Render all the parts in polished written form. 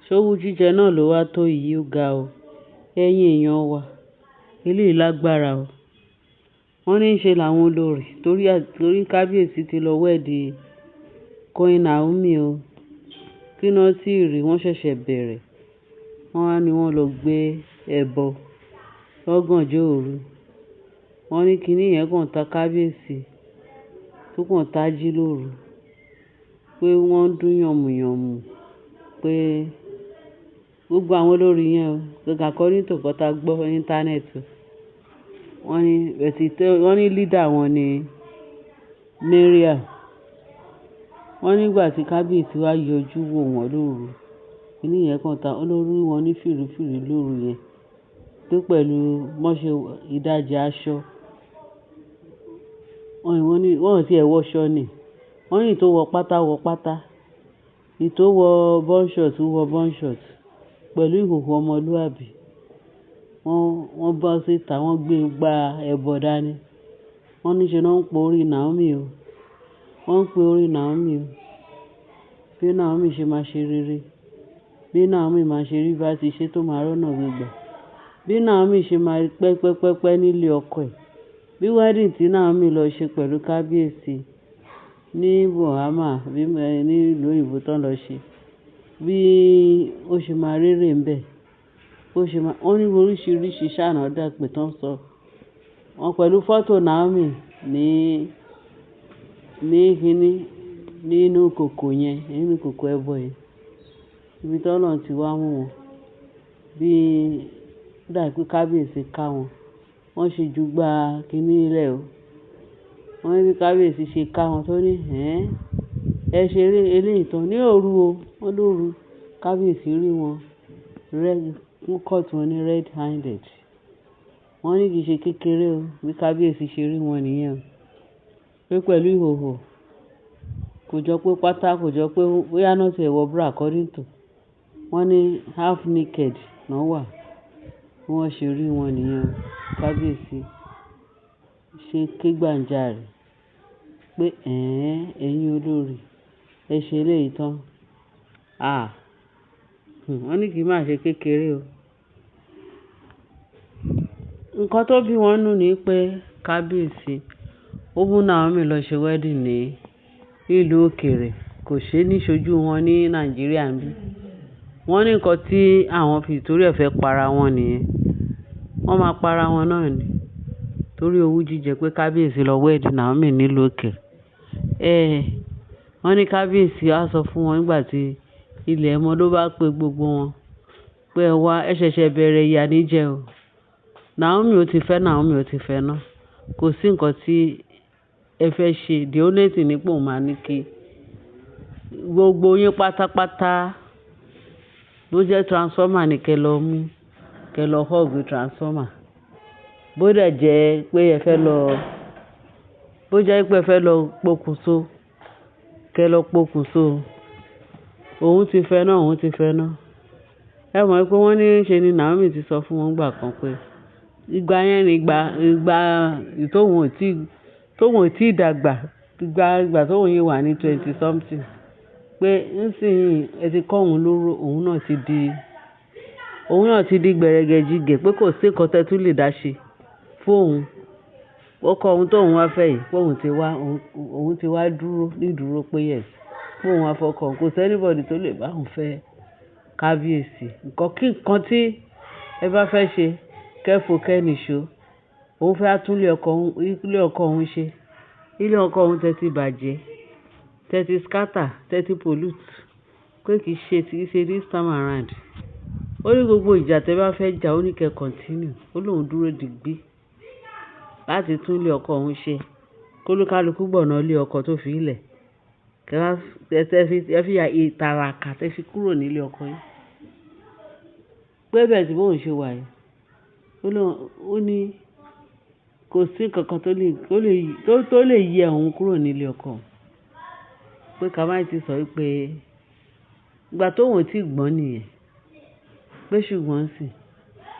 ṣówú jíjẹ náà ló wá tó yìí ó ga ọ ẹ̀yin èèyàn wa eléyìí lágbára o. Wọ́n ní í ṣe làwọn olórí torí kábíyèsí ti lọ wẹ́ẹ̀dì Queen Naomi o. Kí náà tí rí wọ́n ṣẹ̀ṣẹ̀ bẹ̀rẹ̀. Wọ́n wá ní wọ́n lọ gbé ẹbọ lọ́gànjọ́ òru. Wọ́n ní kinní yẹn kàn ta kábíyèsí tó kàn tají lóru pé wọ́n ń dún yànmùyànmù pé gbogbo àwọn olórí yẹn o gẹ́gẹ́ according to nǹkan tá a gbọ́ ní íńtánẹ́ẹ̀tì wọ́n ní leader wọn ní Mariam. Wọ́n nígbà tí kábíyèsí wá yọjú wò wọ́n lóru kinní yẹn kàn ta olórí wọn ní fìrífìrí lóru yẹn tó pẹ̀lú mọ́ṣẹ́ ìdajì aṣọ. Wọ́n ti ẹ̀ wọṣọ ni wọ́n ní tó wọ pátá ìtò wọ bọ́ńṣọ̀t pẹ̀lú ìhòòhò ọmọlúàbí. Wọ́n bọ́ síta wọ́n gbé gba ẹbọ dání. Wọ́n ní ṣe náà ń pe orí Naomi o. Wọ́n ń pe orí Naomi o. Bí Naomi ṣe máa ṣe rere. Bí Naomi máa ṣe rí bá ti ṣe tó máa rọ́nà gbígbà. Bí Naomi ṣe máa pẹ́pẹ́pẹ́ nílé ọkọ ẹ̀. Bí wedding tí Naomi lọ ṣe pẹ̀lú kábíyèsí ní Bahama ní ìlú òyìnbó tán lọ ṣe. Bí ó ṣe máa rere ń bẹ̀. Wọ́n ní oríṣiríṣi ṣáànà dàpẹ̀ tán sọ. Wọ́n pẹ̀lú fọ́tò Naomi nínú kòkò yẹn nínú kòkò ẹbọ yẹn. Ibi tí Ọlọ́run ti wá mú wọn. Bí ó dà pé kábíyèsí ká wọn. Wọ́n ṣe jù gba kinní ilẹ̀ o. Wọ́n ní bí kábíyèsí ṣe ká wọn tó ní ẹ ṣe eléyìí tán ní òru o. Wọ́n lóru kábíyèsí rí wọn wọ́n caught wọn ní red handed. Wọ́n ní kì í ṣe kékeré o bí kábíyèsí ṣe rí wọn nìyẹn o. Pé pẹ̀lú ìhòòhò kò jọ pé pátá kò jọ pé bóyá náà ti ẹ̀wọ̀ bra according to. Wọ́n ní half naked náà wà bí wọ́n ṣe rí wọn nìyẹn o. Kábíyèsí ṣe ké gbàǹjarè pé ẹ̀yin olórí ẹ ṣe eléyìí tán. Wọ́n ní kì í máa ṣe kékeré o. Nǹkan tó bí wọn nù ni pé kábíyèsí ó mú Naomi lọ ṣe wedding ní ìlú òkèèrè kò ṣe ní ṣojú wọn ní Nàìjíríà ń bí. Wọ́n ní nǹkan tí àwọn fi torí ẹ̀ fẹ́ para wọn nìyẹn. Wọ́n máa para wọn náà ni torí owú jíjẹ pé kábíyèsí lọ wed Naomi nílùú òkèèrè. Wọ́n ní kábíyèsí á sọ fún wọn nígbà tí ilẹ̀ ẹmọ ló bá pe gbogbo wọn pé ẹ wá ẹ ṣẹ̀ṣẹ̀ bẹ̀rẹ̀ ìyà níjẹ o. Naomi ó ti fẹ́ náà kò sí nǹkan tí ẹ fẹ́ ṣe the only thing nípò máa ní kí gbogbo yín pátápátá ló jẹ́ transformer ní kẹ́ lọ mú kẹ́ lọ hug transformer. Bó jẹ́ pé ẹ fẹ́ lọ pokùnso kẹ́ lọ pokùnso. Òun ti fẹ́ náà. Ẹ mọ̀ pé wọ́n ní ṣe ni Naomi ti sọ fún wọn gbà kan pé ìgbà yẹn ni ìgbà tóun ò tí dàgbà ìgbà tóun yìí wà ní 20 something pé nísìnyí ẹ ti kọ́ òun lóró òun náà ti di gbẹ̀rẹ̀gẹ̀jigẹ̀ pé kò sí nǹkan tẹ́ tún lè dá ṣe fóun. Ọkọ òun tóun wá fẹ́ yìí pé òun ti wá dúró nídúró pé yes pé òun afọkàn kò sí anybody tó lè bá òun fẹ́ kábíyèsí. Nǹkan tí ẹ bá fẹ́ ṣe kẹ́fò kẹ́nìṣó òun fẹ́ tún ilé ọkọ òun ṣe. Ilé ọkọ òun tẹ́tí bàjẹ́ tẹ́tí scatter tẹ́tí pollute pé kì í ṣe this time around. Ó ní gbogbo ìjà tẹ́ bá fẹ́ jà ó ní kẹ́ continue ó lóun dúró digbí láti tún ilé ọkọ òun ṣe kólúkálukú gbọ̀nà ilé ọkọ tó fi ilẹ̀ ẹ fi ìtàràkà tẹ́ fi kúrò nílé ọkọ yín. Pé bẹ́ẹ̀ tí bóun ṣe wà yìí ó ní kò sí kankan tó lè yẹ òun kúrò nílé ọkọ. Pé ká má ti sọ wípé ìgbà tóun ò tí gbọ́n nìyẹn. Pé ṣùgbọ́n sì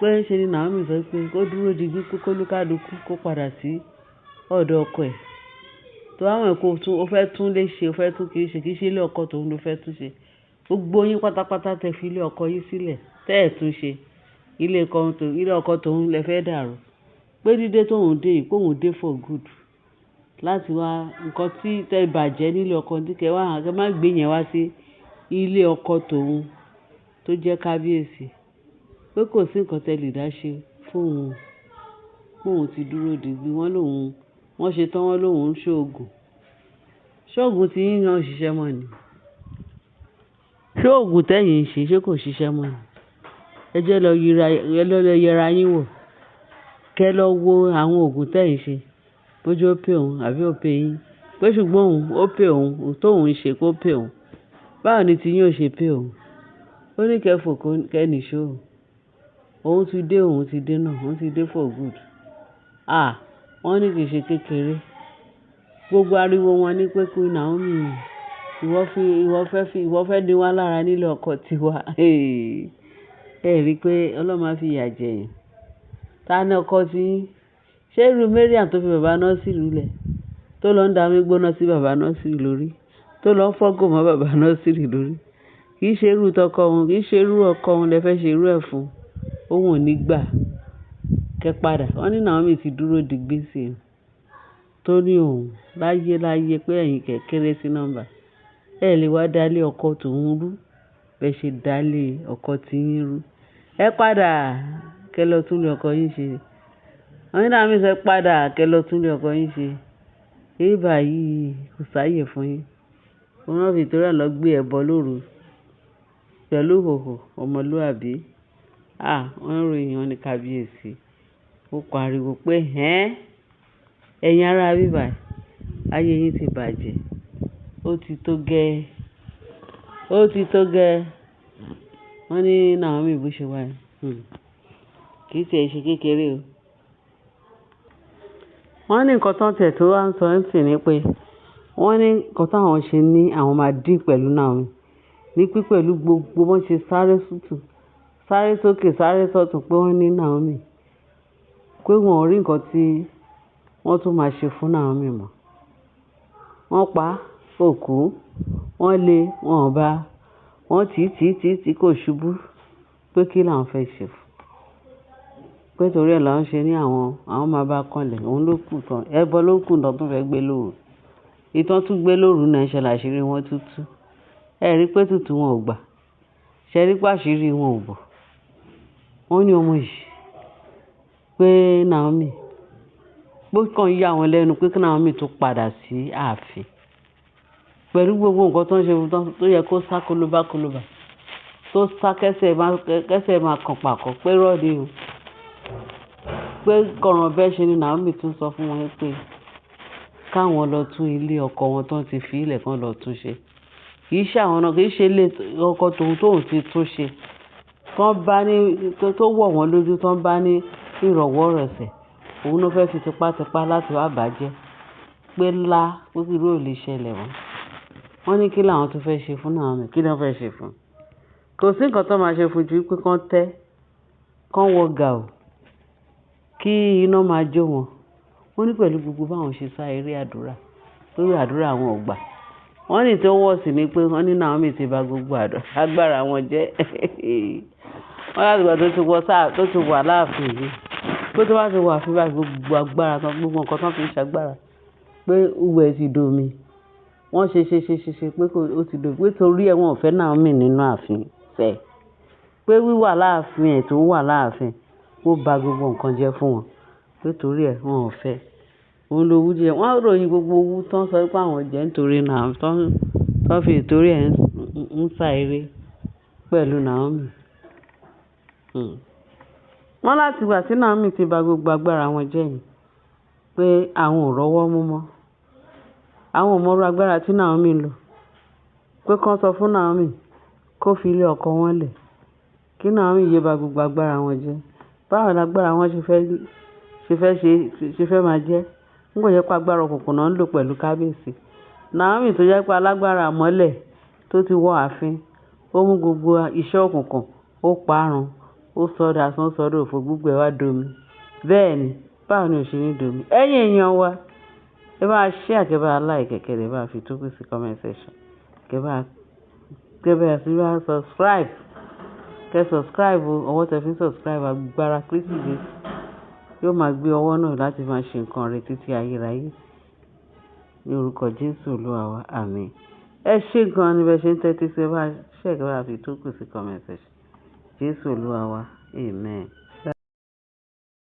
pé ṣe ni Naomi sọ pé kó dúró digbí pé kólúkálukú kó padà sí ọ̀dọ̀ ọkọ ẹ̀ tó àwọn ẹ̀kọ́ tún ó fẹ́ tún lè ṣe ó fẹ́ tún kì í ṣe ilé ọkọ tòun ló fẹ́ tún ṣe gbogbo yín pátápátá tẹ fi ilé ọkọ yín sílẹ̀ tẹ́ ẹ̀ tún ṣe ilé ọkọ tòun lẹ fẹ́ dàrú pé dídé tóun dé yìí kóun dé for good láti wá nǹkan tí tẹ bàjẹ́ nílé ọkọ tí kẹ wá hàn kẹ má gbé yẹn wá sí ilé ọkọ tòun tó jẹ́ kábíyèsí pé kò sí nǹkan tẹ lè dá ṣe fóun ti dúró digbí wọ́n ṣe tán wọ́n lòun ń ṣoògùn tí yín náà ṣiṣẹ́ mọ́ ni ṣoògùn tẹ́yìn ń ṣe kò ṣiṣẹ́ mọ́ ni ẹ jẹ́ lọ yẹra yín wò kẹ́ lọ wo àwọn oògùn tẹ́yìn ṣe bójú ó pè òun àbí ó pè yín pé ṣùgbọ́n òun ó pè òun tóun ń ṣe kó pè òun báwo ni tí yín ò ṣe pè òun ó ní kẹfò kẹ́nìṣó òun ti dé náà òun ti dé for good wọ́n ní kì í ṣe kékeré gbogbo ariwo wọn ní pé Queen Naomi ìwọ fẹ́ dín wá lára nílé ọkọ tiwa ẹ rí i pé ọlọ́mọ á fi ìyà jẹ yẹn ta ní ọkọ tí ṣé irú Mariam tó fi bàbá Násírù lẹ̀ tó lọ ń da omi gbóná sí bàbá Násírù lórí tó lọ ń fọ́gò mọ́ bàbá Násírù lórí kì í ṣe irú tọkọ òun kì í ṣe irú ọkọ òun lẹ fẹ́ ṣe irú ẹ̀ fún òun ò ní gbà kẹ padà wọ́n ní Naomi ti dúró di gbèsè tó ní òun láyé pé ẹ̀yin kéré sí nọ́mbà ẹ lè wá dálé ọkọ tòun rú bẹ́ẹ̀ ṣe dálé ọkọ tiyín rú ẹ padà kẹ lọ tún lé ọkọ yín ṣe wọ́n ní Naomi sọ padà kẹ lọ tún lé ọkọ yín ṣe èyí báyìí kò sáàyè fún yín òun náà Victoria lọ gbé ẹbọ lóru pẹ̀lú ìhòòhò ọmọlúàbí wọ́n ń ròyìn wọn ní kábíyèsí ó pariwo pé ẹ̀yin ará bíbà ayé yín ti bàjẹ́ ó ti tó gẹ́ wọ́n ní Naomi bó ṣe wáyé kì í tiẹ̀ ṣe kékeré o wọ́n ní nǹkan tán tẹ̀ tó wá ń sọ ń sìn ní pé wọ́n ní nǹkan táwọn ṣe ní àwọn máa dín pẹ̀lú Naomi ní pípẹ̀lú gbogbo wọ́n ṣe sáré sókè sáré sọ́tún pé wọ́n ní Naomi pé wọn ò rí nǹkan tí wọ́n tún máa ṣe fún Naomi mọ́ wọ́n pa òkú wọ́n lé wọn bá wọ́n tí kò ṣubú pé kí làwọn fẹ́ ṣe fún pé torí ẹ̀ làwọn ṣe ní àwọn máa bá kànlẹ̀ òun ló kù tán ẹbọ ló kù tán tó fẹ́ gbé lóru ìtàn tún gbé lóru náà ṣe làṣírí wọn tútù ẹ rí pé tútù wọn ò gbà ṣe rí pàṣírí wọn ò bọ̀ wọ́n ní ọmọ yìí pé Naomi pé kàn yà wọ́n lẹ́nu pé kí Naomi tó padà sí ààfin pẹ̀lú gbogbo nǹkan tó ń ṣe fún tó yẹ kó sá kólóbá tó sá kẹsẹ̀ máa kàn pàkọ́ pé rọ́ọ̀dì o pé kọ̀ràn bẹ́ẹ̀ ṣe ni Naomi tún sọ fún wọn pé káwọn lọ tún ilé ọkọ wọn tán ti fi ilẹ̀ kan lọ tún ṣe kì í ṣe àwọn náà kì í ṣe ilé ọkọ tóun ti tún ṣe tán bá ní tó wọ̀ wọ́n lójú tán bá ní ìrọ̀wọ́ rẹ̀sẹ̀ òun ló fẹ́ fi tipátipá láti wá bàjẹ́ pé pé kí irú ò lè ṣẹlẹ̀ wọ́n ní kí làwọn tó fẹ́ ṣe fún Naomi kí ló fẹ́ ṣe fún kò sí nǹkan tó máa ṣe fún ju pé kán wọ gàù kí iná máa jó wọn wọ́n ní pẹ̀lú gbogbo báwọn ṣe sá eré àdúrà lórí àdúrà àwọn ò gbà wọ́n ní tó wọ̀ sí ni pé wọ́n ní Naomi ti bà gbogbo agbára wọn jẹ́ wọ́n láti gbà tó ti wà láàfin yìí pé tó bá ti wà fún bá gbogbo agbára tán gbogbo nǹkan tán fi ń ṣagbára pé uwẹ̀ ti domi wọ́n ṣe pé ó ti domi pé torí ẹ̀ wọ́n ò fẹ́ Naomi nínú ààfin fẹ́ pé wíwà láàfin ẹ̀ tó wà láàfin ó bà gbogbo nǹkan jẹ́ fún wọn pé torí ẹ̀ wọ́n ò fẹ́ òun lówú jẹ wọ́n ròyìn gbogbo owó tán sọ pé àwọn jẹ́ nítorí Naomi tán fi ìtorí ẹ̀ ń sá eré pẹ̀lú Naomi wọ́n láti gbà tí Naomi ti bà gbogbo agbára wọn jẹ́ yìí pé àwọn ò rọ́wọ́ mú mọ́ àwọn ò mọrú agbára tí Naomi ń lò pé kán sọ fún Naomi kó fi ilé ọkọ wọn lẹ̀ kí Naomi yé bà gbogbo agbára wọn jẹ́ báwo lágbára wọn ṣe fẹ́ máa jẹ́ n kò jẹ́ pé agbára òkùnkùn náà ń lò pẹ̀lú kábíyèsí Naomi tó jẹ́ pé alágbára àmọ́lẹ̀ tó ti wọ ààfin ó mú gbogbo iṣẹ́ òkùnkùn ó parun ó sọdọ̀ asán sọdọ̀ òfò gbogbo ẹ̀ wá domi bẹ́ẹ̀ ni báwo ni ò ṣe ní domi ẹ̀yin èèyàn wa ẹ bá share, kẹ́ bá like, kẹ́ dẹ̀ bá fi tó kù sí comment section. Kẹ́ bá subscribe. Kẹ́ subscribe ọwọ́ tẹ́ fi subscribe agbára Kristi Jésù. Yóò máa gbé ọwọ́ náà láti máa ṣe nǹkan rẹ̀ títí ayérayé. Ní orúkọ Jésù Olúwa wa, àmín. Ẹ ṣé gan ni bẹ́ẹ̀ ṣe ń tẹ́tí sí, ẹ bá share, kẹ́ bá fi tó kù sí comment section. Jésù Olúwa wa, amen.